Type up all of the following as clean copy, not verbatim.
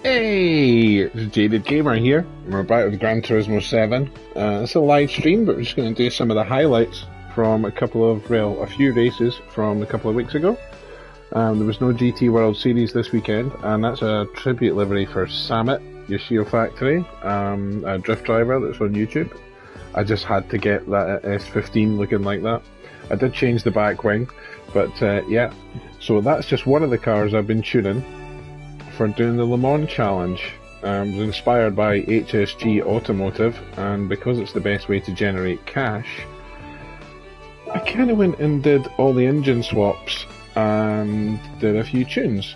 Hey, it's Jaded Gamer here. We're back with Gran Turismo 7. It's a live stream, but we're just going to do some of the highlights from a few races from a couple of weeks ago. There was no GT World Series this weekend, and that's a tribute livery for Samet, Yoshio Factory, a drift driver that's on YouTube. I just had to get that S15 looking like that. I did change the back wing, but yeah. So that's just one of the cars I've been tuning for doing the Le Mans Challenge. It was inspired by HSG Automotive, and because it's the best way to generate cash, I kind of went and did all the engine swaps and did a few tunes.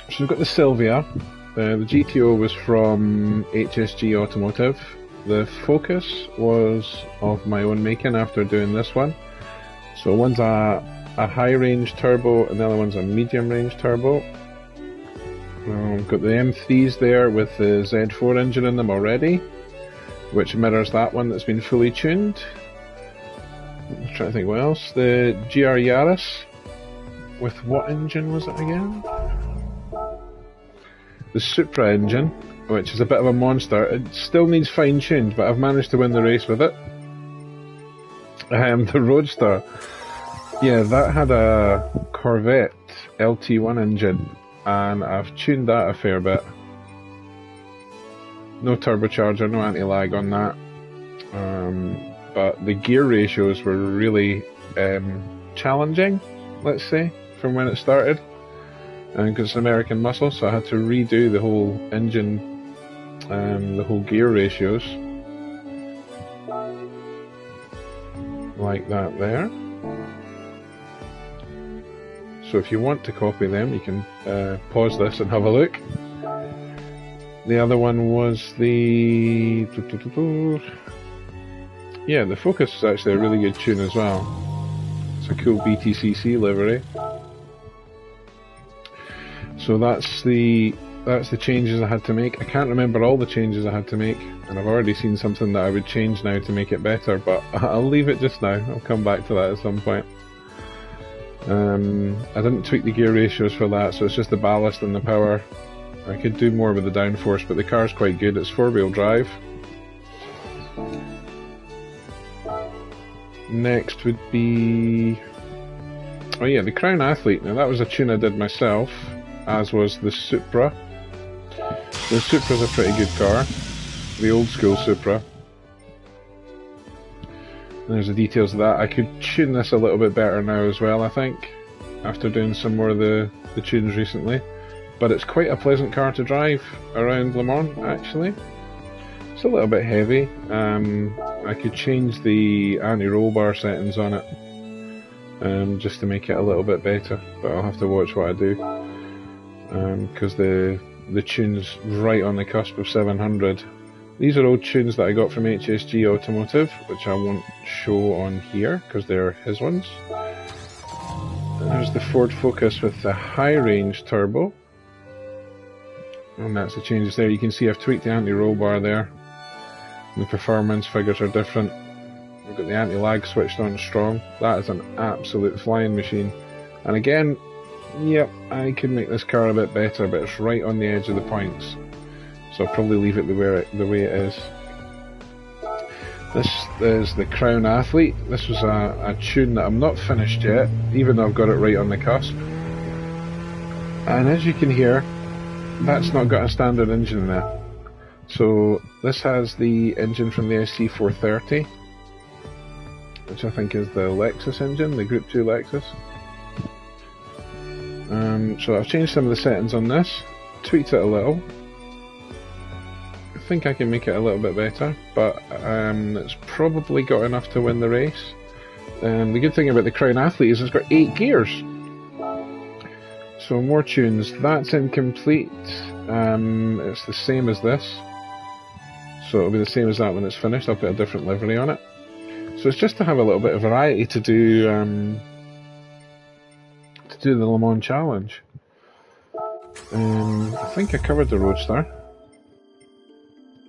So we've got the Silvia. The GTO was from HSG Automotive. The Focus was of my own making after doing this one. So one's a high range turbo and the other one's a medium range turbo. We've got the M3s there with the Z4 engine in them already, which mirrors that one that's been fully tuned. I'm trying to think what else. The GR Yaris with what engine was it again? The Supra engine, which is a bit of a monster. It still needs fine tuned, but I've managed to win the race with it. The Roadster, yeah, that had a Corvette LT1 engine, and I've tuned that a fair bit. No turbocharger, no anti-lag on that. But the gear ratios were really challenging, let's say, from when it started. Because it's American muscle, so I had to redo the whole engine, the whole gear ratios. Like that there. So if you want to copy them, you can pause this and have a look. The other one was the... Yeah, the Focus is actually a really good tune as well. It's a cool BTCC livery. So that's the changes I had to make. I can't remember all the changes I had to make, and I've already seen something that I would change now to make it better, but I'll leave it just now. I'll come back to that at some point. I didn't tweak the gear ratios for that, so it's just the ballast and the power. I could do more with the downforce, but the car's quite good. It's four-wheel drive. Next would be... oh yeah, the Crown Athlete. Now that was a tune I did myself, as was the Supra. The Supra's a pretty good car. The old school Supra. And there's the details of that. I could tune this a little bit better now as well, I think, after doing some more of the tunes recently. But it's quite a pleasant car to drive around Le Mans, actually. It's a little bit heavy. I could change the anti-roll bar settings on it, just to make it a little bit better, but I'll have to watch what I do. Because the tune's right on the cusp of 700. These are old tunes that I got from HSG Automotive, which I won't show on here because they're his ones. And there's the Ford Focus with the high range turbo. And that's the changes there. You can see I've tweaked the anti-roll bar there. The performance figures are different. We've got the anti-lag switched on strong. That is an absolute flying machine. And again, yep, I could make this car a bit better, but it's right on the edge of the points. So I'll probably leave it the way it is. This is the Crown Athlete. This was a tune that I'm not finished yet, even though I've got it right on the cusp. And as you can hear, that's not got a standard engine in there. So this has the engine from the SC430, which I think is the Lexus engine, the Group 2 Lexus. So I've changed some of the settings on this, tweaked it a little. I think I can make it a little bit better, but it's probably got enough to win the race. The good thing about the Crown Athlete is it's got 8 gears. So more tunes. That's incomplete. It's the same as this. So it'll be the same as that when it's finished. I'll put a different livery on it. So it's just to have a little bit of variety to do the Le Mans Challenge. I think I covered the Roadster.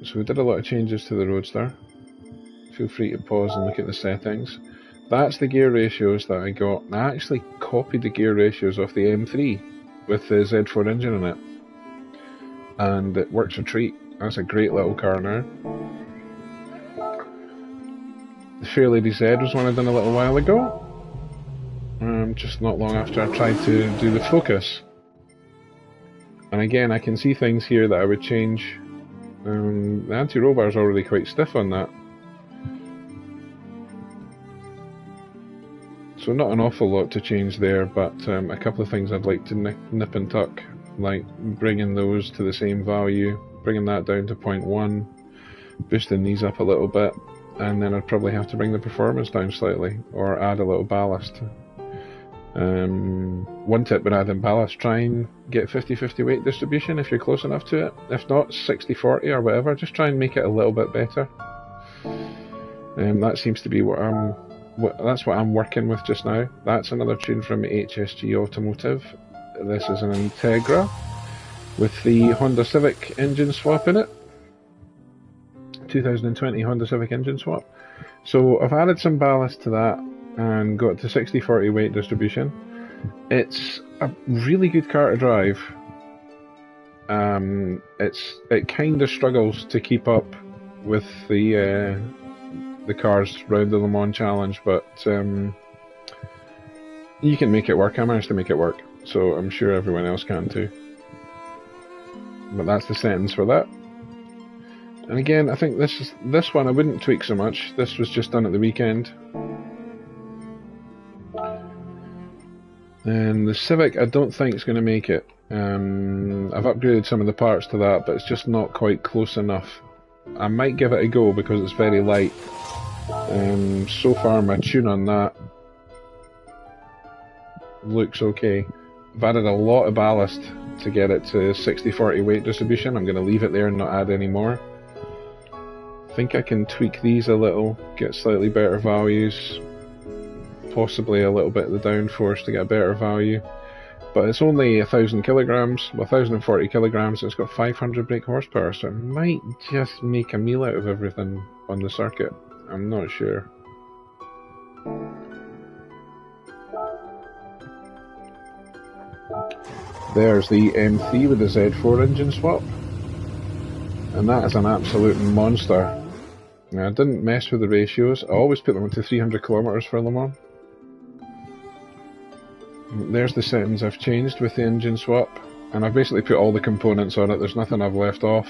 So we did a lot of changes to the Roadster. Feel free to pause and look at the settings. That's the gear ratios that I got. I actually copied the gear ratios off the M3 with the Z4 engine in it. and it works a treat. That's a great little car now. The Fairlady Z was one I done a little while ago, just not long after I tried to do the Focus. And again, I can see things here that I would change. The anti-roll bar is already quite stiff on that. So not an awful lot to change there, but a couple of things I'd like to nip and tuck, like bringing those to the same value, bringing that down to 0.1, boosting these up a little bit, and then I'd probably have to bring the performance down slightly, or add a little ballast. One tip when adding ballast, try and get 50-50 weight distribution if you're close enough to it. If not, 60-40 or whatever, just try and make it a little bit better. That seems to be that's what I'm working with just now. That's another tune from HSG Automotive. This is an Integra with the Honda Civic engine swap in it. 2020 Honda Civic engine swap. So I've added some ballast to that and got to 60-40 weight distribution. It's a really good car to drive. It kind of struggles to keep up with the cars round the Le Mans Challenge, but you can make it work. I managed to make it work, so I'm sure everyone else can too. But that's the settings for that. And again, I think this one I wouldn't tweak so much. This was just done at the weekend. And the Civic, I don't think it's going to make it. I've upgraded some of the parts to that, but it's just not quite close enough. I might give it a go because it's very light. So far my tune on that looks okay. I've added a lot of ballast to get it to 60-40 weight distribution. I'm going to leave it there and not add any more. I think I can tweak these a little, get slightly better values, possibly a little bit of the downforce to get a better value. But it's only 1,000 kilograms, well 1,040 kilograms, and it's got 500 brake horsepower, so it might just make a meal out of everything on the circuit. I'm not sure. There's the M3 with the Z4 engine swap, and that is an absolute monster. Now, I didn't mess with the ratios. I always put them to 300 kilometers for Le Mans. There's the settings I've changed with the engine swap, and I've basically put all the components on it. There's nothing I've left off.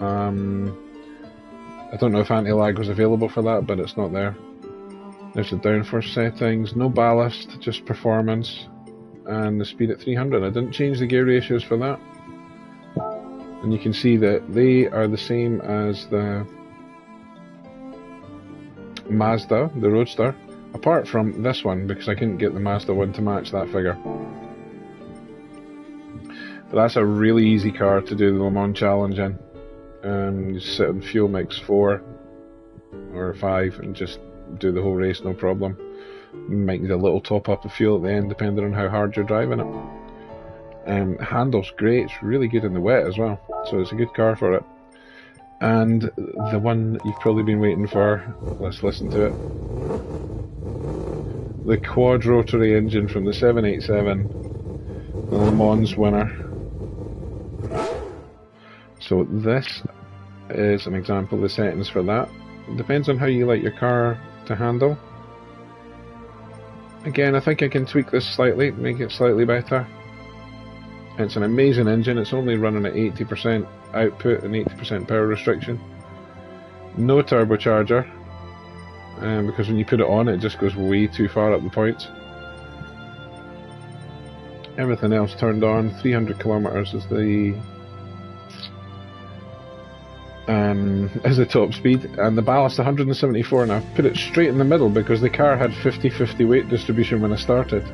I don't know if anti-lag was available for that, but it's not there. There's the downforce settings, no ballast, just performance, and the speed at 300. I didn't change the gear ratios for that. And you can see that they are the same as the Mazda, the Roadster, apart from this one, because I couldn't get the Mazda one to match that figure. But that's a really easy car to do the Le Mans Challenge in. You sit on fuel mix 4 or 5 and just do the whole race, no problem. You might need a little top up of fuel at the end depending on how hard you're driving it. Handles great, it's really good in the wet as well, so it's a good car for it. And the one you've probably been waiting for, let's listen to it. The quad rotary engine from the 787, the Le Mans winner. So this is an example of the settings for that. It depends on how you like your car to handle. Again, I think I can tweak this slightly, make it slightly better. It's an amazing engine, it's only running at 80% output and 80% power restriction. No turbocharger, because when you put it on it just goes way too far up the points. Everything else turned on. 300 kilometers is the top speed, and the ballast 174, and I've put it straight in the middle because the car had 50-50 weight distribution when I started,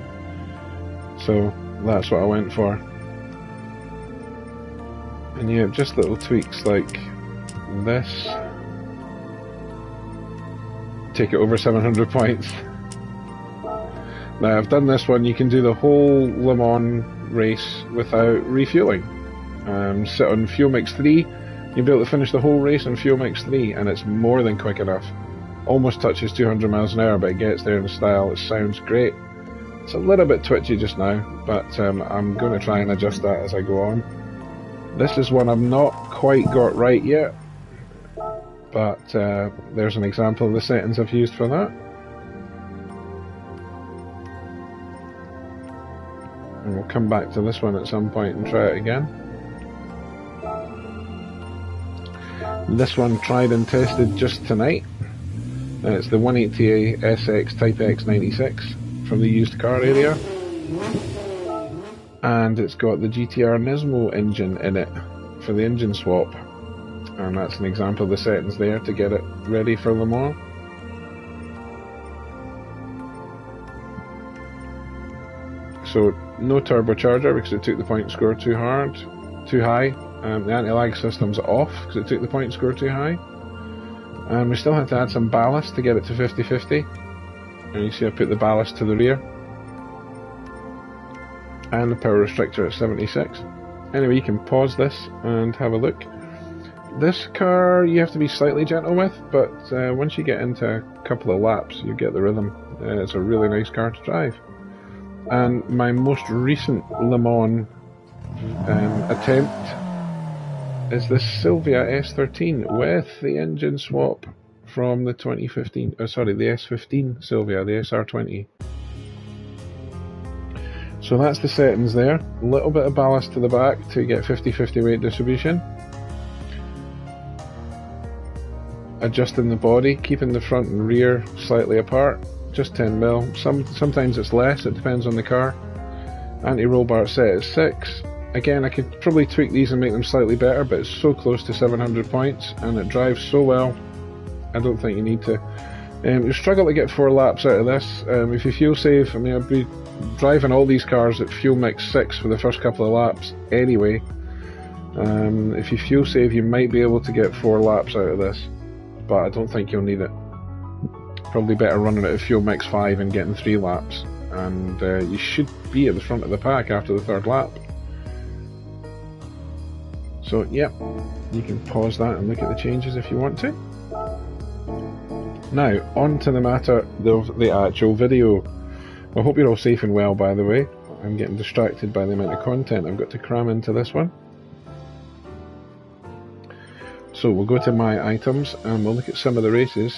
so that's what I went for. And yeah, just little tweaks like this, take it over 700 points. Now I've done this one, you can do the whole Le Mans race without refueling. Sit on fuel mix 3, you'll be able to finish the whole race on fuel mix 3, and it's more than quick enough. Almost touches 200 miles an hour, but it gets there in style. It sounds great. It's a little bit twitchy just now, but I'm going to try and adjust that as I go on. This is one I've not quite got right yet, but there's an example of the settings I've used for that. And we'll come back to this one at some point and try it again. This one tried and tested just tonight. It's the 180 SX Type X96 from the used car area. And it's got the GTR Nismo engine in it for the engine swap. And that's an example of the settings there to get it ready for Le Mans. So no turbocharger because it took the point score too high. The anti-lag system's off because it took the point score too high. And we still had to add some ballast to get it to 50-50. And you see I put the ballast to the rear. And the power restrictor at 76. Anyway, you can pause this and have a look. This car you have to be slightly gentle with, but once you get into a couple of laps you get the rhythm. It's a really nice car to drive. And my most recent Le Mans attempt is this Silvia S13 with the engine swap from the 2015, the S15 Silvia, the SR20. So that's the settings there. A little bit of ballast to the back to get 50-50 weight distribution. Adjusting the body, keeping the front and rear slightly apart, just 10mm. Sometimes it's less, it depends on the car. Anti-roll bar set at 6. Again, I could probably tweak these and make them slightly better, but it's so close to 700 points and it drives so well, I don't think you need to. You struggle to get 4 laps out of this. If you fuel save, I mean, I'd be driving all these cars at fuel mix 6 for the first couple of laps anyway. If you fuel save, you might be able to get 4 laps out of this, but I don't think you'll need it. Probably better running it at fuel mix 5 and getting 3 laps, and you should be at the front of the pack after the 3rd lap. So yeah, you can pause that and look at the changes if you want to. Now, on to the matter of the actual video. I hope you're all safe and well, by the way. I'm getting distracted by the amount of content I've got to cram into this one. So we'll go to my items and we'll look at some of the races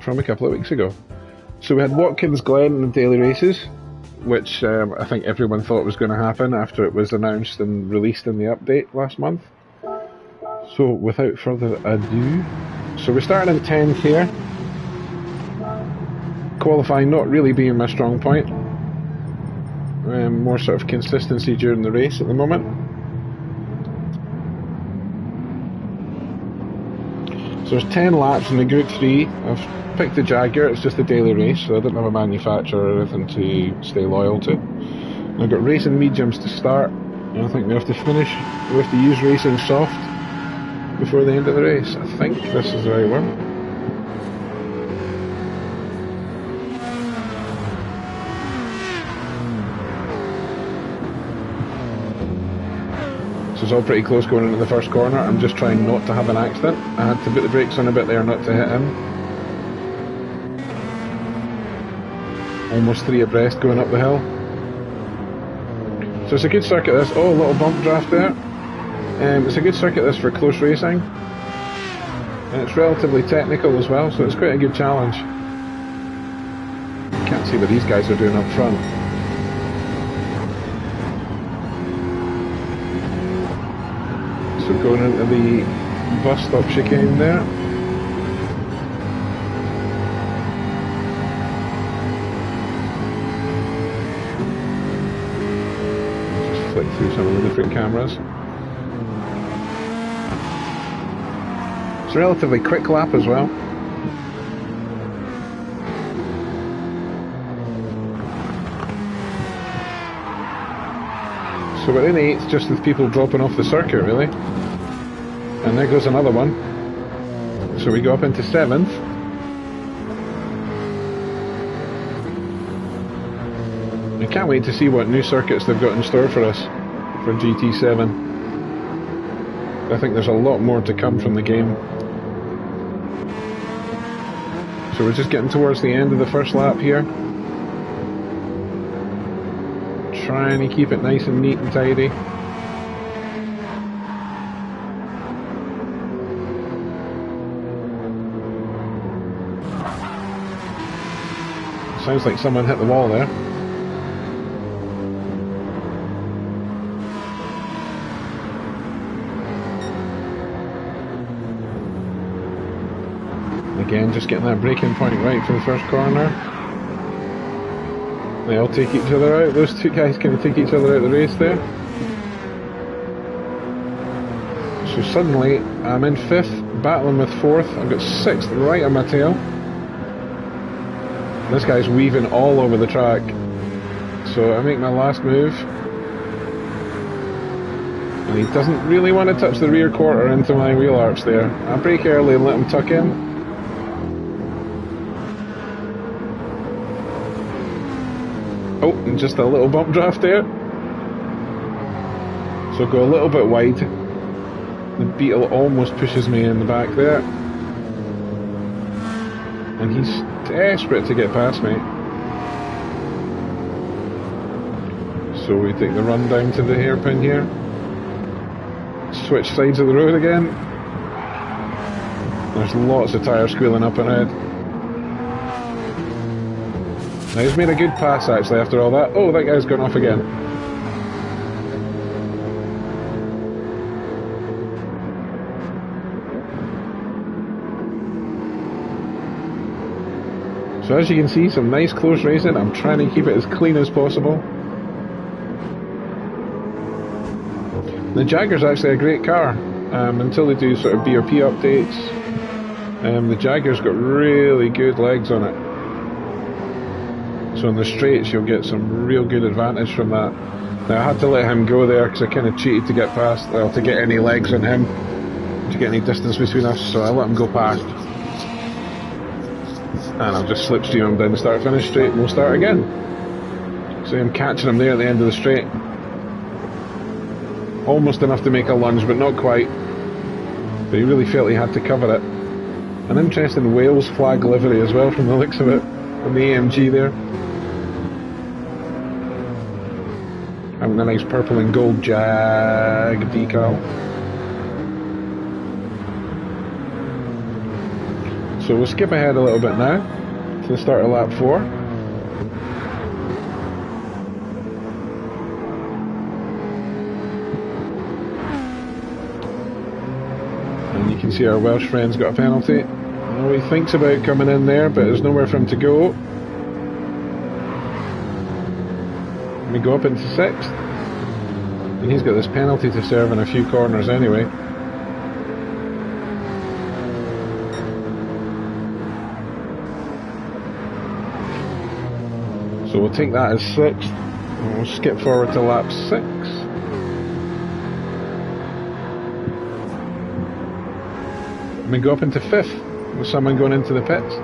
from a couple of weeks ago. So we had Watkins Glen in the daily races, which I think everyone thought was going to happen after it was announced and released in the update last month. So without further ado, so we're starting in 10th here. Qualifying not really being my strong point. More sort of consistency during the race at the moment. So there's 10 laps in the Group 3. I've picked the Jaguar, it's just a daily race, so I didn't have a manufacturer or anything to stay loyal to. And I've got racing mediums to start, and I think we have to finish, we have to use racing soft before the end of the race. I think this is the right one. So it's all pretty close going into the first corner. I'm just trying not to have an accident. I had to put the brakes on a bit there not to hit him. Almost 3 abreast going up the hill. So it's a good circuit this. Oh, a little bump draft there. It's a good circuit this for close racing. And it's relatively technical as well, so it's quite a good challenge. Can't see what these guys are doing up front. So going into the bus stop chicane there. Just flick through some of the different cameras. It's a relatively quick lap as well. So we're in 8th just with people dropping off the circuit really. And there goes another one. So we go up into 7th. I can't wait to see what new circuits they've got in store for us for GT7. I think there's a lot more to come from the game. So we're just getting towards the end of the first lap here. trying to keep it nice and neat and tidy. Sounds like someone hit the wall there. Again, just getting that braking point right for the first corner. They all take each other out. Those two guys kind of take each other out of the race there. So suddenly, I'm in 5th, battling with 4th. I've got 6th right on my tail. This guy's weaving all over the track. So I make my last move. And he doesn't really want to touch the rear quarter into my wheel arch there. I brake early and let him tuck in. Oh, and just a little bump draft there. So go a little bit wide. The Beetle almost pushes me in the back there. And he's desperate to get past me. So we take the run down to the hairpin here. Switch sides of the road again. There's lots of tyres squealing up ahead. Now he's made a good pass actually after all that. Oh, that guy's gone off again. So as you can see, some nice close racing. I'm trying to keep it as clean as possible. The Jaguar's actually a great car. Until they do sort of BRP updates. The Jaguar's got really good legs on it. So in the straights you'll get some real good advantage from that. Now I had to let him go there because I kind of cheated to get past, well, to get any legs on him, to get any distance between us, so I let him go past. And I'll just slipstream him down the start finish straight and we'll start again. So I'm catching him there at the end of the straight. Almost enough to make a lunge, but not quite. But he really felt he had to cover it. An interesting Wales flag livery as well from the looks of it, from the AMG there. Having a nice purple and gold Jag decal. So we'll skip ahead a little bit now to the start of lap 4. And you can see our Welsh friend's got a penalty. Oh, he thinks about coming in there, but there's nowhere for him to go. We go up into 6th, and he's got this penalty to serve in a few corners anyway. So we'll take that as 6th, and we'll skip forward to lap 6. And we go up into 5th, with someone going into the pits.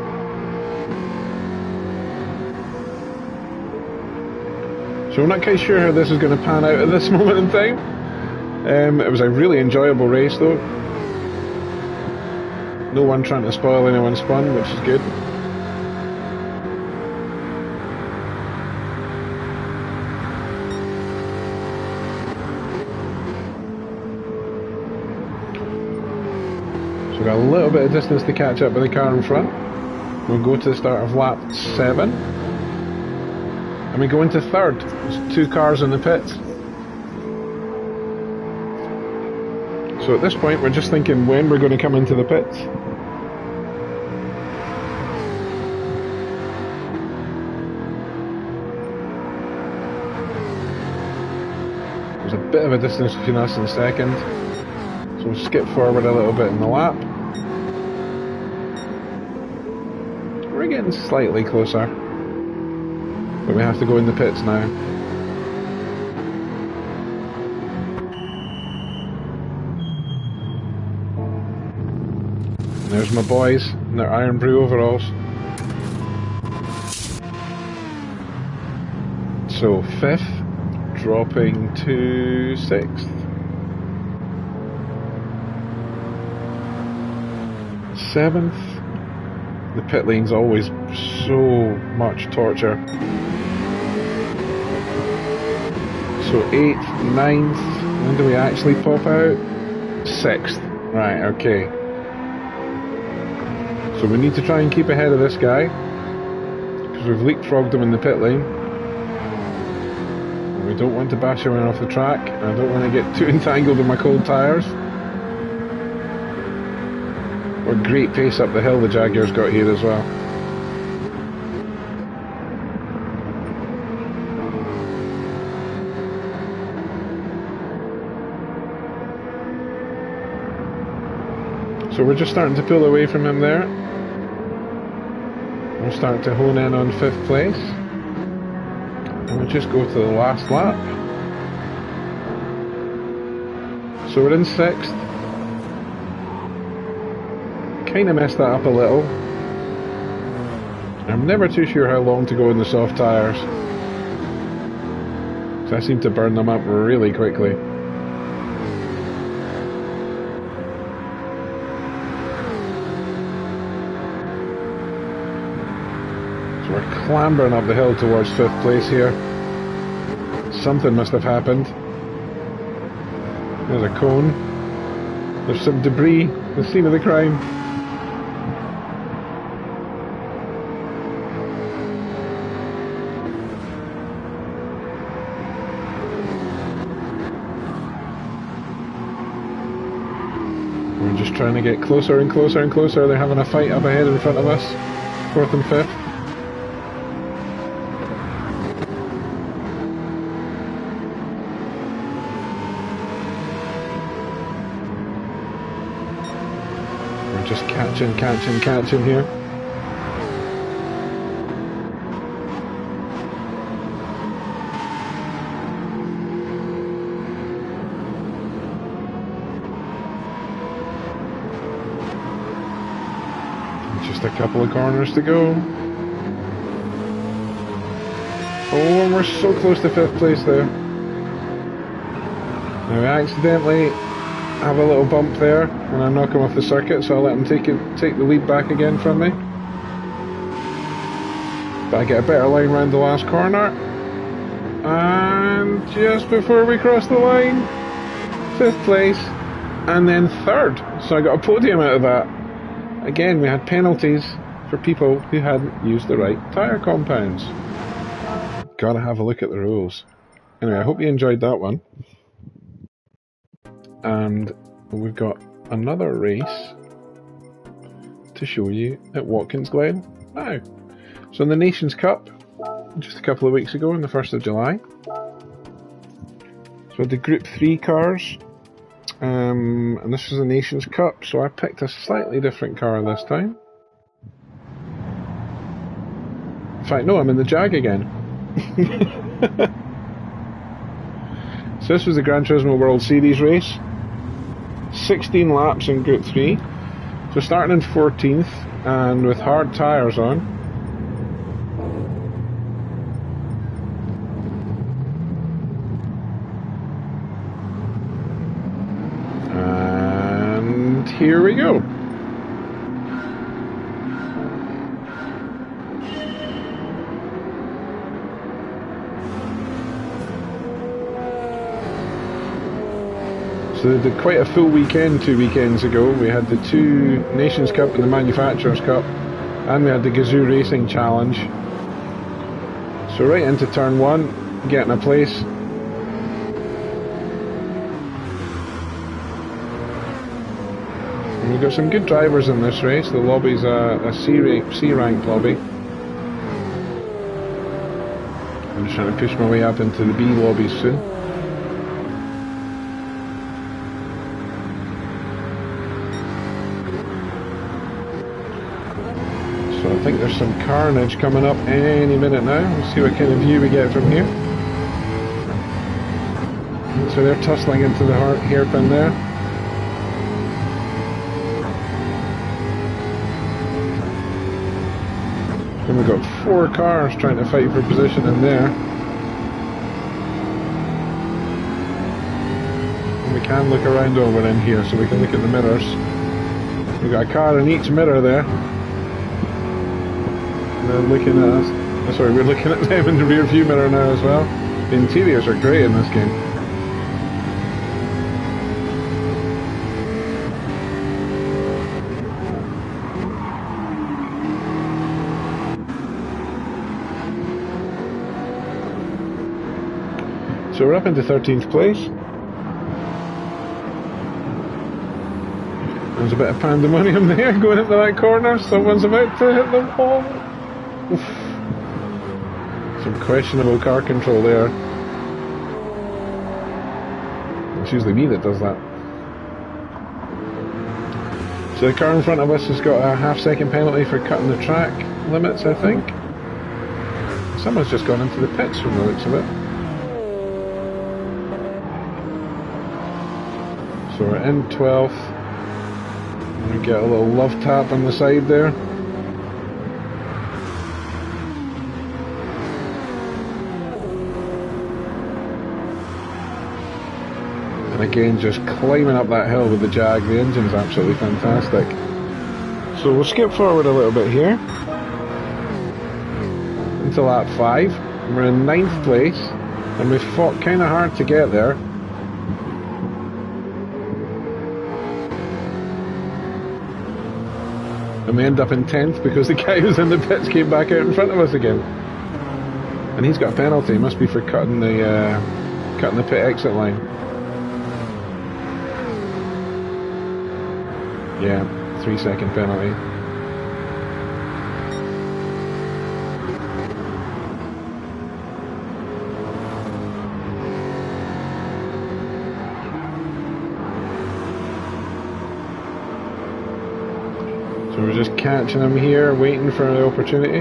So we're not quite sure how this is going to pan out at this moment in time. It was a really enjoyable race though. No one trying to spoil anyone's fun, which is good. So we've got a little bit of distance to catch up with the car in front. We'll go to the start of lap 7. And we go into 3rd. There's 2 cars in the pits. So at this point we're just thinking when we're going to come into the pits. There's a bit of a distance between us and 2nd. So we'll skip forward a little bit in the lap. We're getting slightly closer. But we have to go in the pits now. And there's my boys in their Iron Brew overalls. So 5th, dropping to 6th. 7th. The pit lane's always so much torture. So 8th, 9th, when do we actually pop out? 6th. Right, okay. So we need to try and keep ahead of this guy, because we've leapfrogged him in the pit lane. And we don't want to bash him off the track, and I don't want to get too entangled in my cold tyres. Or great pace up the hill the Jaguar's got here as well. So we're just starting to pull away from him there. We're starting to hone in on 5th place. And we'll just go to the last lap. So we're in 6th. Kind of messed that up a little. I'm never too sure how long to go in the soft tyres. So I seem to burn them up really quickly. So we're clambering up the hill towards 5th place here. Something must have happened. There's a cone. There's some debris. The scene of the crime. We're just trying to get closer and closer and closer. They're having a fight up ahead in front of us. 4th and 5th. We're just catching here. Just a couple of corners to go. Oh, and we're so close to 5th place there. Now we accidentally have a little bump there when I knock him off the circuit, so I'll let him take the lead back again from me. But I get a better line round the last corner. And just before we cross the line, 5th place, and then 3rd. So I got a podium out of that. Again, we had penalties for people who hadn't used the right tyre compounds. Gotta have a look at the rules. Anyway, I hope you enjoyed that one. And we've got another race to show you at Watkins Glen now. So in the Nations Cup, just a couple of weeks ago on the 1st of July. So the Group 3 cars. And this was the Nations Cup, so I picked a slightly different car this time. In fact, no, I'm in the Jag again. So this was the Gran Turismo World Series race. 16 laps in Group 3. So starting in 14th, and with hard tyres on. And here we go. So they did quite a full weekend 2 weekends ago. We had the 2 Nations Cup and the Manufacturers Cup, and we had the Gazoo Racing Challenge. So right into turn 1, getting a place. And we've got some good drivers in this race. The lobby's a C rank lobby. I'm just trying to push my way up into the B lobbies soon. So I think there's some carnage coming up any minute now. We'll see what kind of view we get from here. So they're tussling into the hairpin there. And we've got 4 cars trying to fight for position in there. And we can look around over in here, so we can look at the mirrors. We've got a car in each mirror there. They're looking at us. Sorry, we're looking at them in the rear view mirror now as well. The interiors are great in this game. So we're up into 13th place. There's a bit of pandemonium there going into that corner. Someone's about to hit the wall. Oof. Some questionable car control there. It's usually me that does that. So the car in front of us has got a half-second penalty for cutting the track limits, I think. Someone's just gone into the pits from the looks of it. So we're in 12th. We get a little love tap on the side there. And again, just climbing up that hill with the Jag. The engine's absolutely fantastic. So we'll skip forward a little bit here into lap 5. We're in 9th place, and we've fought kind of hard to get there. And we end up in 10th because the guy who's in the pits came back out in front of us again. And he's got a penalty. Must be for cutting the pit exit line. Yeah, 3-second penalty. So we're just catching him here, waiting for the opportunity.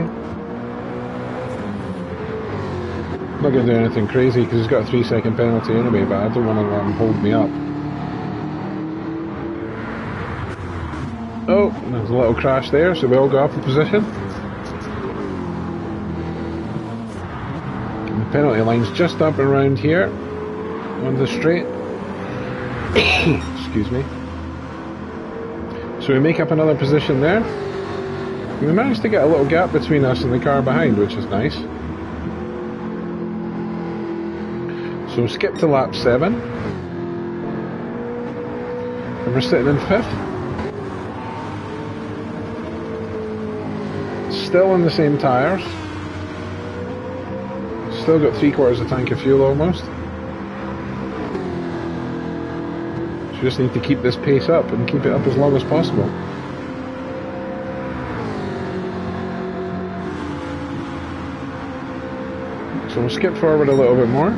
Not going to do anything crazy because he's got a 3-second penalty anyway, but I don't want to let him hold me up. Oh, there's a little crash there, so we all got off the position. And the penalty line's just up around here on the straight. Excuse me. So we make up another position there. We managed to get a little gap between us and the car behind, which is nice. So skip to lap 7. And we're sitting in 5th. Still on the same tyres. Still got 3/4 of a tank of fuel almost. We just need to keep this pace up and keep it up as long as possible. So we'll skip forward a little bit more.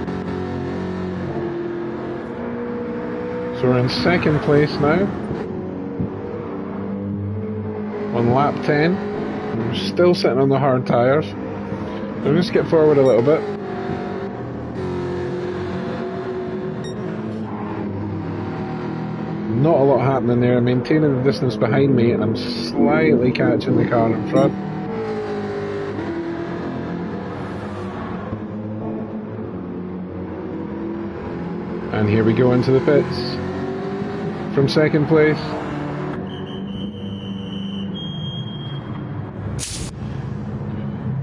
So we're in 2nd place now. On lap 10. We're still sitting on the hard tyres. We're going to skip forward a little bit. Not a lot happening there. I'm maintaining the distance behind me and I'm slightly catching the car in front. And here we go into the pits from 2nd place.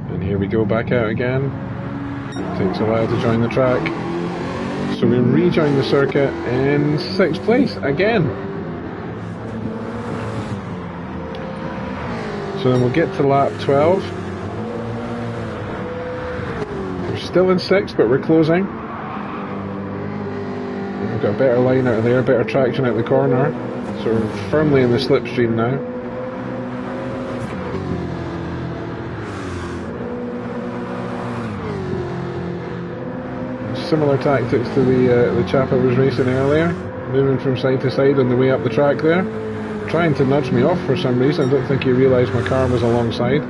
And here we go back out again. It takes a while to join the track. So we rejoin the circuit in 6th place again. So then we'll get to lap 12. We're still in 6th, but we're closing. We've got a better line out of there, better traction out the corner. So we're firmly in the slipstream now. Similar tactics to the chap I was racing earlier, moving from side to side on the way up the track there, trying to nudge me off for some reason. I don't think he realised my car was alongside.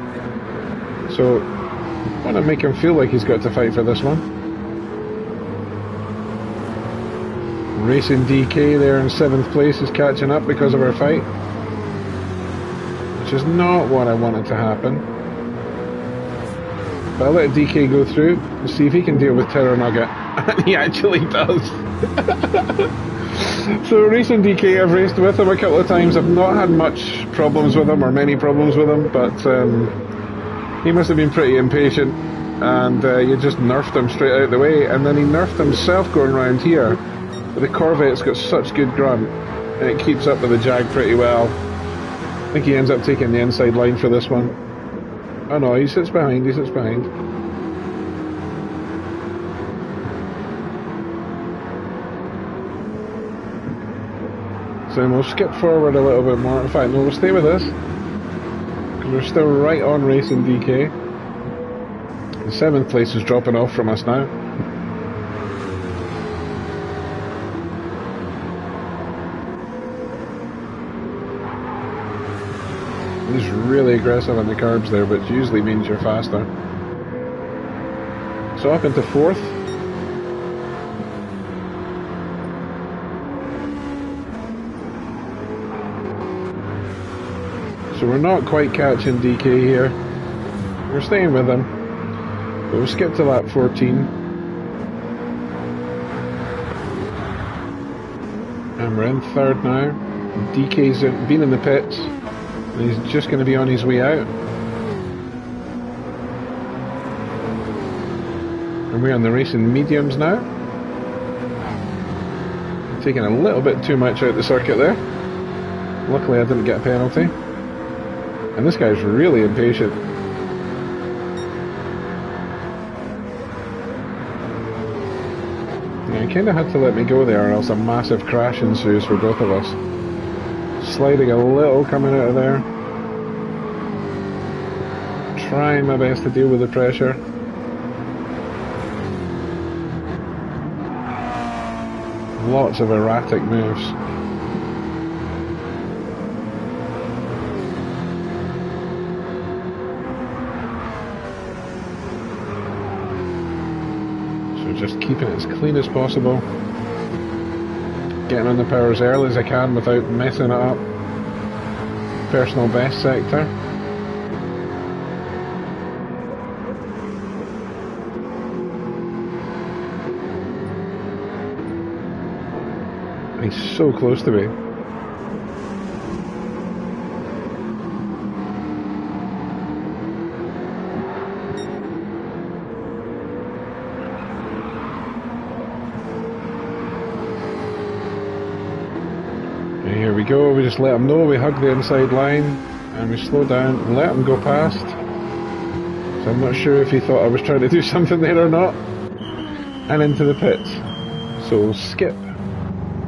So I want to make him feel like he's got to fight for this one. Racing DK there in 7th place is catching up because of our fight, which is not what I wanted to happen. But I'll let DK go through and see if he can deal with Terror Nugget. And he actually does. So racing DK, I've raced with him a couple of times. I've not had much problems with him, or many problems with him, but he must have been pretty impatient. and you just nerfed him straight out of the way, and then he nerfed himself going around here. But the Corvette's got such good grunt, and it keeps up with the Jag pretty well. I think he ends up taking the inside line for this one. Oh no, he sits behind, he sits behind. So we'll skip forward a little bit more. In fact, no, we'll stay with this, because we're still right on racing DK. The 7th place is dropping off from us now. He's really aggressive on the curbs there, which usually means you're faster. So up into 4th. So we're not quite catching DK here. We're staying with him. But we'll skip to lap 14. And we're in 3rd now. DK's been in the pits. And he's just going to be on his way out. And we're on the racing mediums now. Taking a little bit too much out the circuit there. Luckily I didn't get a penalty. And this guy's really impatient. Yeah, he kind of had to let me go there, or else a massive crash ensues for both of us. Sliding a little coming out of there. Trying my best to deal with the pressure. Lots of erratic moves. So just keeping it as clean as possible. Getting on the power as early as I can without messing it up. Personal best sector. He's so close to me. And here we go, we just let him know, we hug the inside line and we slow down and let him go past. So I'm not sure if he thought I was trying to do something there or not. And into the pits. So we'll skip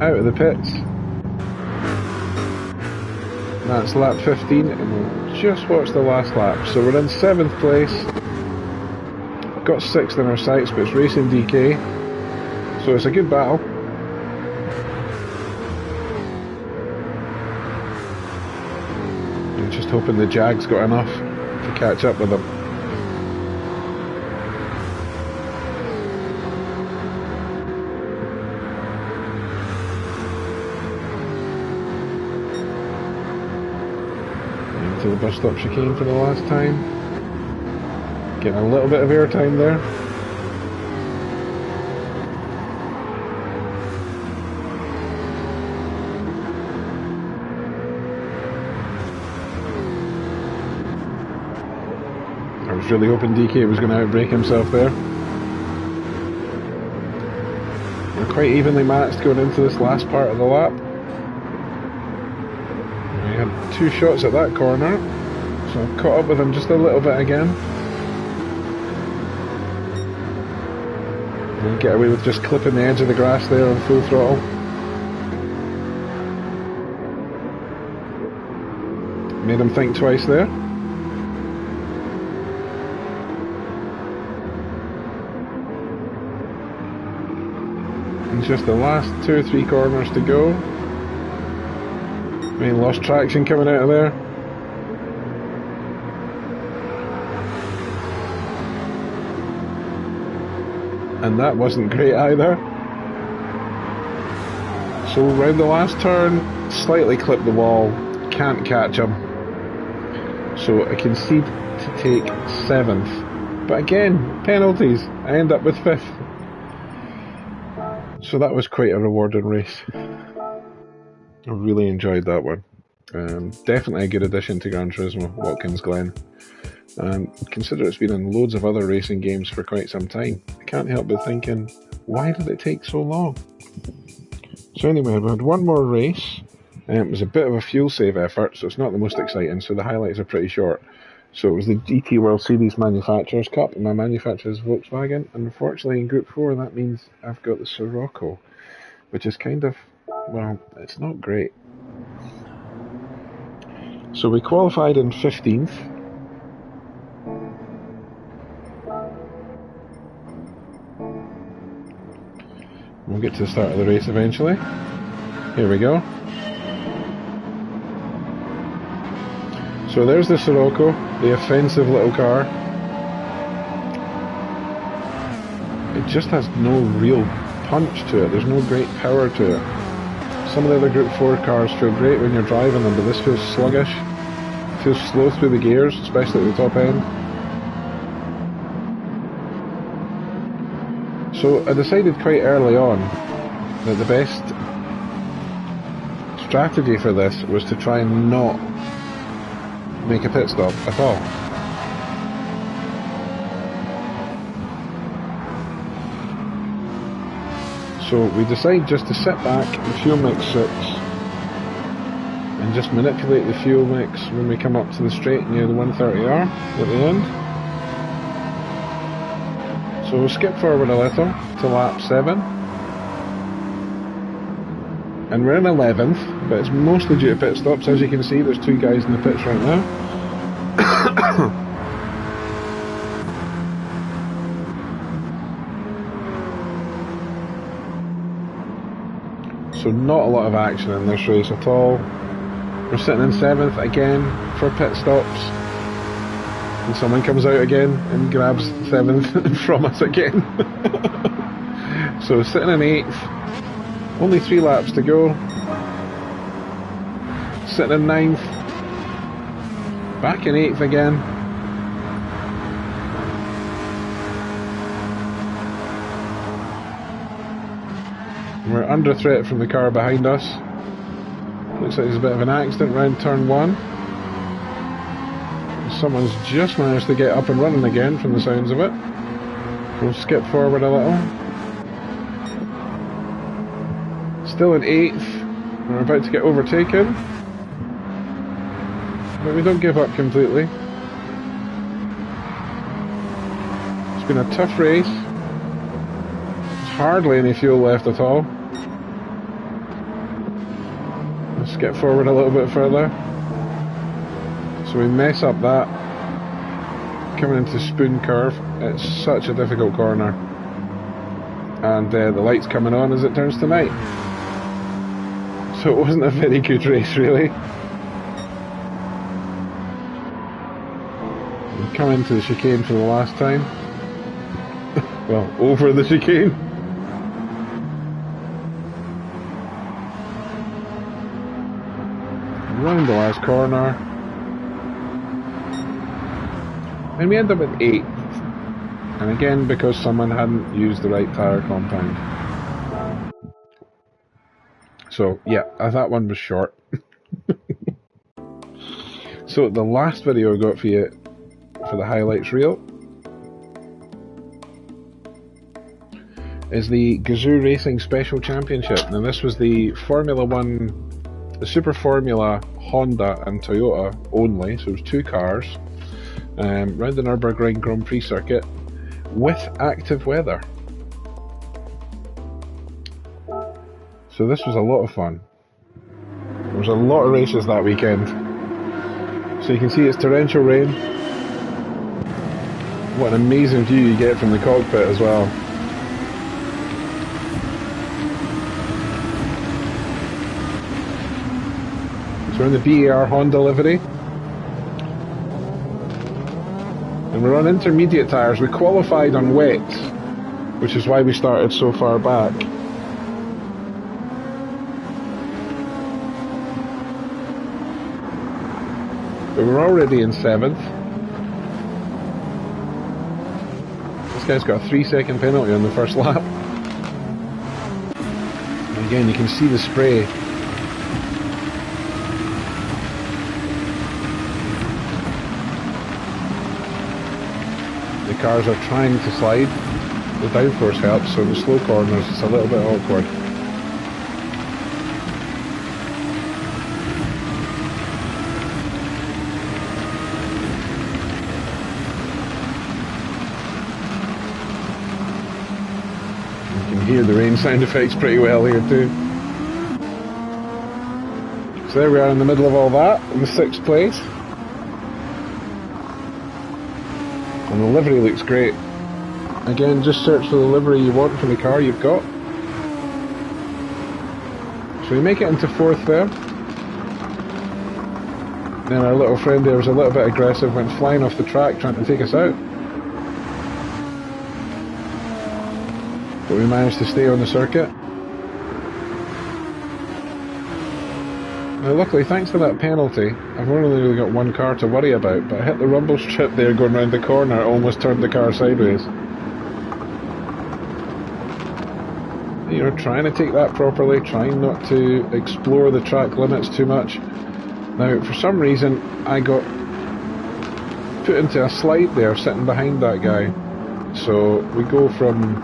out of the pits. That's lap 15 and we'll just watch the last lap. So we're in 7th place. Got 6th in our sights, but it's racing DK. So it's a good battle. I'm just hoping the Jag's got enough to catch up with them. To the bus stop chicane for the last time. Getting a little bit of airtime there. I was really hoping DK was going to outbrake himself there. We're quite evenly matched going into this last part of the lap. We had 2 shots at that corner, so I've caught up with him just a little bit again. And get away with just clipping the edge of the grass there on full throttle. Made him think twice there. And just the last 2 or 3 corners to go. I mean, lost traction coming out of there. And that wasn't great either. So round the last turn, slightly clipped the wall, can't catch him. So I concede to take 7th. But again, penalties, I end up with 5th. So that was quite a rewarding race. I really enjoyed that one. Definitely a good addition to Gran Turismo, Watkins Glen. And consider it's been in loads of other racing games for quite some time. I can't help but thinking, why did it take so long? So anyway, we had one more race. It was a bit of a fuel save effort, so it's not the most exciting, so the highlights are pretty short. So it was the GT World Series Manufacturers Cup, and my manufacturer is Volkswagen, and unfortunately in Group 4 that means I've got the Sirocco, which is kind of, well, it's not great. So we qualified in 15th. We'll get to the start of the race eventually. Here we go. So there's the Sirocco, the offensive little car. It just has no real punch to it, there's no great power to it. Some of the other Group 4 cars feel great when you're driving them, but this feels sluggish. It feels slow through the gears, especially at the top end. So I decided quite early on that the best strategy for this was to try and not make a pit stop at all. So we decide just to sit back, the fuel mix sits, and just manipulate the fuel mix when we come up to the straight near the 130R at the end. So we'll skip forward a little to lap 7. And we're in 11th, but it's mostly due to pit stops. As you can see, there's 2 guys in the pits right now. So not a lot of action in this race at all. We're sitting in 7th again for pit stops. And someone comes out again and grabs 7th from us again. So sitting in 8th. Only 3 laps to go. Sitting in 9th. Back in 8th again. We're under threat from the car behind us. Looks like there's a bit of an accident around turn 1. Someone's just managed to get up and running again from the sounds of it. We'll skip forward a little. Still in 8th. We're about to get overtaken. But we don't give up completely. It's been a tough race. There's hardly any fuel left at all. Let's skip forward a little bit further. So we mess up that. Coming into Spoon Curve. It's such a difficult corner. And the light's coming on as it turns to night. So it wasn't a very good race, really. We come into the chicane for the last time. Well, over the chicane. Round the last corner. And we end up at 8th. And again, because someone hadn't used the right tyre compound. So, yeah, that one was short. So, the last video I got for you, for the highlights reel, is the Gazoo Racing Special Championship. Now, this was the Formula 1, the Super Formula, Honda and Toyota only, so it was 2 cars, round the Nürburgring Grand Prix circuit, with active weather. So this was a lot of fun. There was a lot of races that weekend. So you can see it's torrential rain. What an amazing view you get from the cockpit as well. So we're in the BAR Honda livery. And we're on intermediate tyres. We qualified on wets, which is why we started so far back. But we're already in 7th. This guy's got a 3-second penalty on the first lap. And again, you can see the spray. cars are trying to slide, the downforce helps, so the slow corners it's a little bit awkward. You can hear the rain sound effects pretty well here too. So there we are in the middle of all that, in the 6th place. And the livery looks great. Again, just search for the livery you want for the car you've got. So we make it into 4th there. Then our little friend there was a little bit aggressive, went flying off the track trying to take us out. But we managed to stay on the circuit. Now luckily, thanks to that penalty, I've only really got one car to worry about, but I hit the rumble strip there going round the corner, almost turned the car sideways. You know, trying to take that properly, trying not to explore the track limits too much. Now, for some reason, I got put into a slide there, sitting behind that guy. So, we go from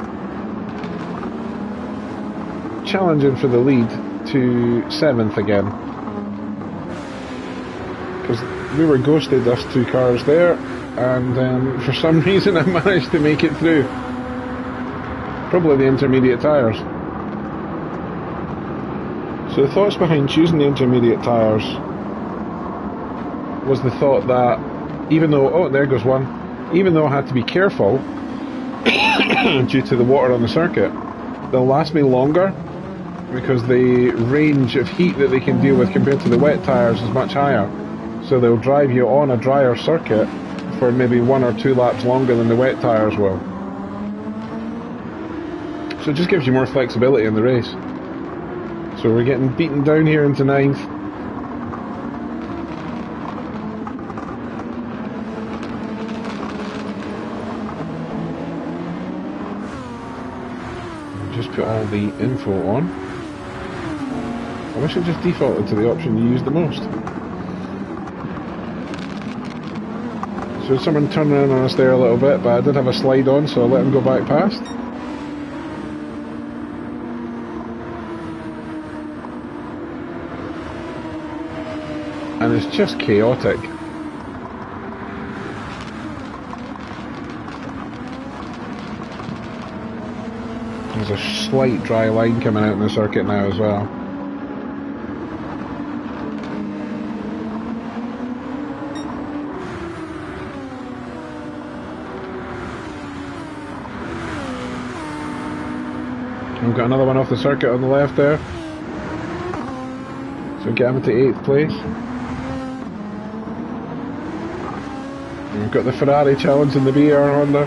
challenging for the lead to 7th again. Because we were ghosted, us 2 cars there, and for some reason I managed to make it through. Probably the intermediate tyres. So the thoughts behind choosing the intermediate tyres was the thought that even though, oh there goes one, even though I had to be careful due to the water on the circuit, they'll last me longer because the range of heat that they can deal with compared to the wet tyres is much higher. So they'll drive you on a drier circuit for maybe 1 or 2 laps longer than the wet tyres will. So it just gives you more flexibility in the race. So we're getting beaten down here into 9th. Just put all the info on. I wish it just defaulted to the option you use the most. So someone turned around on us there a little bit, but I did have a slide on, so I let him go back past. And it's just chaotic. There's a slight dry line coming out in the circuit now as well. We've got another one off the circuit on the left there. So get him into 8th place. And we've got the Ferrari challenging the BR Honda.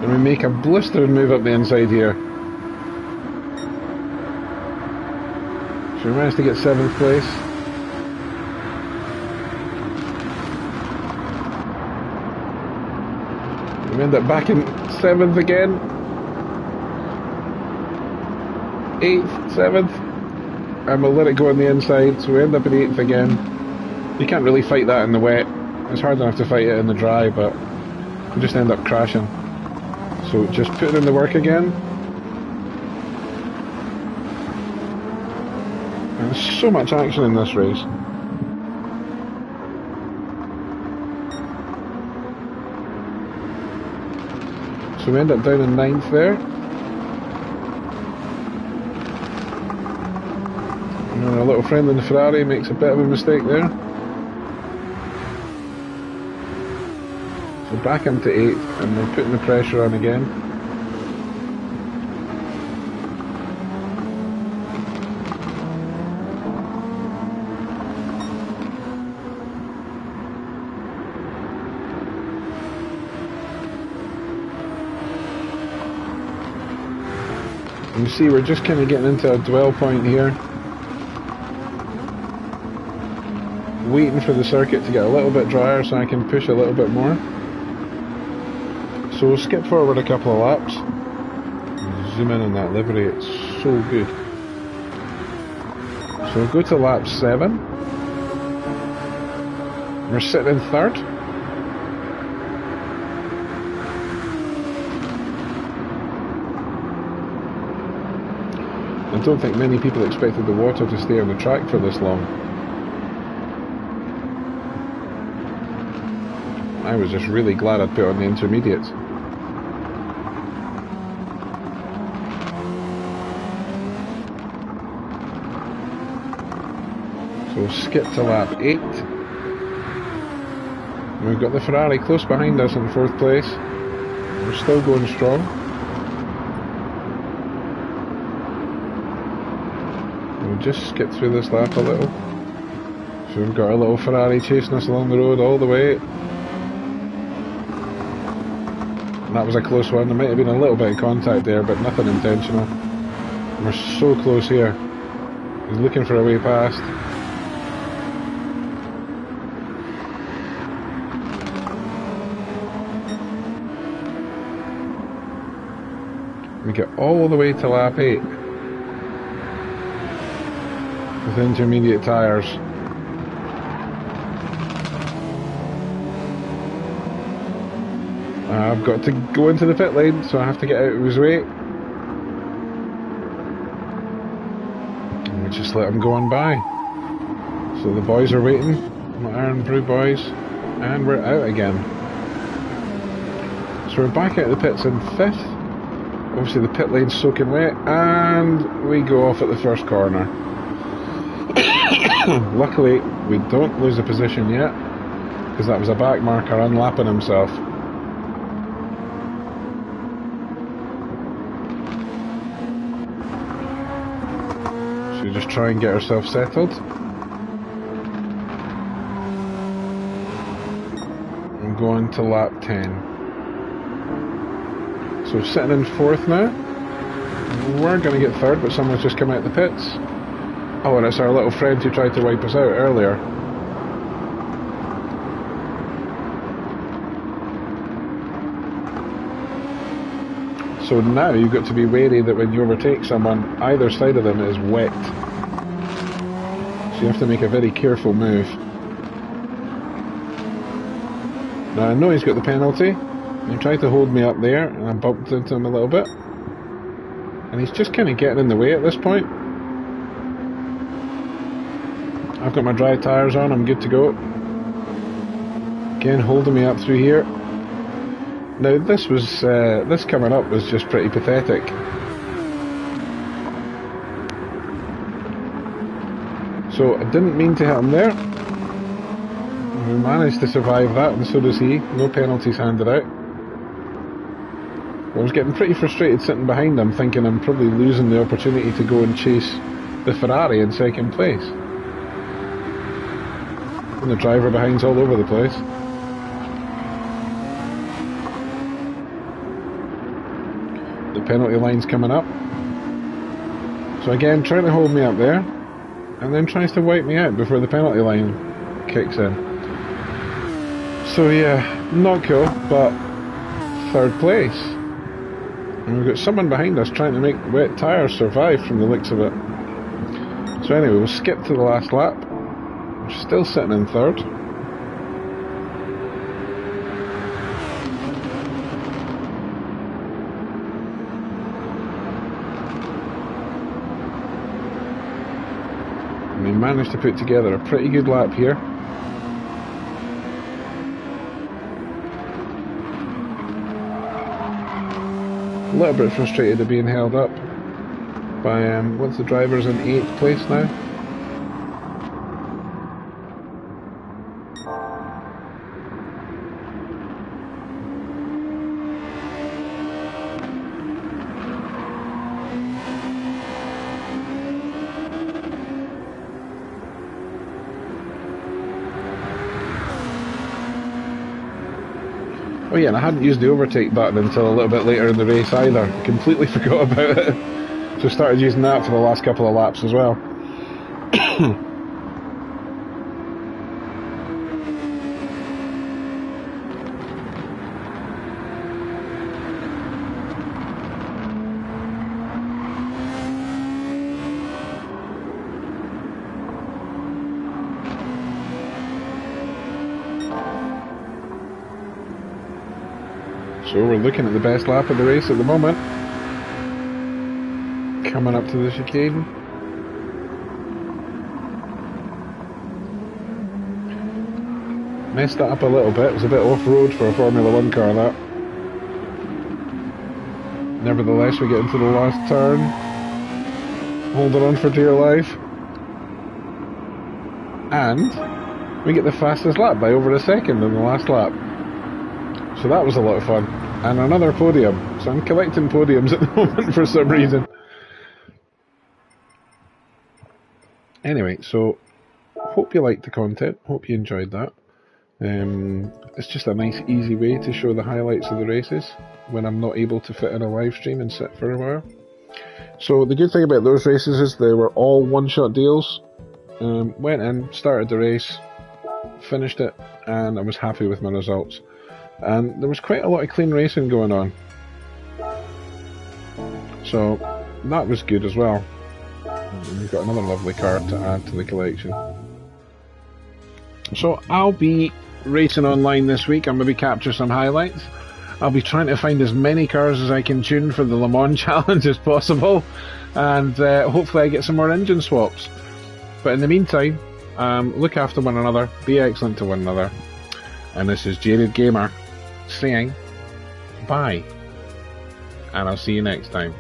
And we make a blistering move up the inside here. So we managed to get 7th place. We end up back in 7th again. 8th, 7th. And we'll let it go on the inside, so we end up in 8th again. You can't really fight that in the wet. It's hard enough to fight it in the dry, but we just end up crashing. So just putting in the work again. And there's so much action in this race. So we end up down in 9th there. And our little friend in the Ferrari makes a bit of a mistake there. So back into 8th, and we're putting the pressure on again. You see, we're just kind of getting into a dwell point here. Waiting for the circuit to get a little bit drier so I can push a little bit more. So we'll skip forward a couple of laps. Zoom in on that livery, it's so good. So we'll go to lap 7. We're sitting in 3rd. I don't think many people expected the water to stay on the track for this long. I was just really glad I'd put on the intermediates. So we'll skip to lap 8. We've got the Ferrari close behind us in 4th place. We're still going strong. We'll just skip through this lap a little. So we've got a little Ferrari chasing us along the road all the way. And that was a close one. There might have been a little bit of contact there, but nothing intentional. And we're so close here. He's looking for a way past. We get all the way to lap 8 with intermediate tyres. I've got to go into the pit lane, so I have to get out of his way. And we just let him go on by. So the boys are waiting, my Iron Brew boys, and we're out again. So we're back out of the pits in 5th. Obviously the pit lane's soaking wet, and we go off at the first corner. Luckily, we don't lose a position yet, because that was a back marker unlapping himself. So we just try and get ourselves settled. I'm going to lap 10. So sitting in 4th now. We're going to get 3rd, but someone's just come out the pits. Oh, and it's our little friend who tried to wipe us out earlier. So now you've got to be wary that when you overtake someone, either side of them is wet. So you have to make a very careful move. Now I know he's got the penalty. He tried to hold me up there, and I bumped into him a little bit. And he's just kind of getting in the way at this point. I've got my dry tyres on, I'm good to go. Again, holding me up through here. Now this coming up was just pretty pathetic. So I didn't mean to hit him there. We managed to survive that, and so does he. No penalties handed out. I was getting pretty frustrated sitting behind him, thinking I'm probably losing the opportunity to go and chase the Ferrari in 2nd place. And the driver behind's all over the place. The penalty line's coming up. So again, trying to hold me up there, and then tries to wipe me out before the penalty line kicks in. So yeah, not cool, but 3rd place. And we've got someone behind us trying to make wet tyres survive from the looks of it. So anyway, we'll skip to the last lap. We're still sitting in 3rd. And we managed to put together a pretty good lap here. A little bit frustrated at being held up by what's the driver's in 8th place now. Oh yeah, and I hadn't used the overtake button until a little bit later in the race either. I completely forgot about it. So started using that for the last couple of laps as well. So we're looking at the best lap of the race at the moment. Coming up to the chicane. Messed that up a little bit. It was a bit off-road for a Formula 1 car, that. Nevertheless, we get into the last turn. Holding on for dear life. And we get the fastest lap by over a second in the last lap. So that was a lot of fun. And another podium. So I'm collecting podiums at the moment for some reason. Anyway, so hope you liked the content. Hope you enjoyed that. It's just a nice easy way to show the highlights of the races when I'm not able to fit in a live stream and sit for a while. So the good thing about those races is they were all one-shot deals. Went in, started the race, finished it, and I was happy with my results. And there was quite a lot of clean racing going on. So that was good as well. And we've got another lovely car to add to the collection. So I'll be racing online this week. I'm going to capture some highlights. I'll be trying to find as many cars as I can tune for the Le Mans challenge as possible. And hopefully I get some more engine swaps. But in the meantime, look after one another, be excellent to one another. And this is Jaded Gamer saying bye. And I'll see you next time.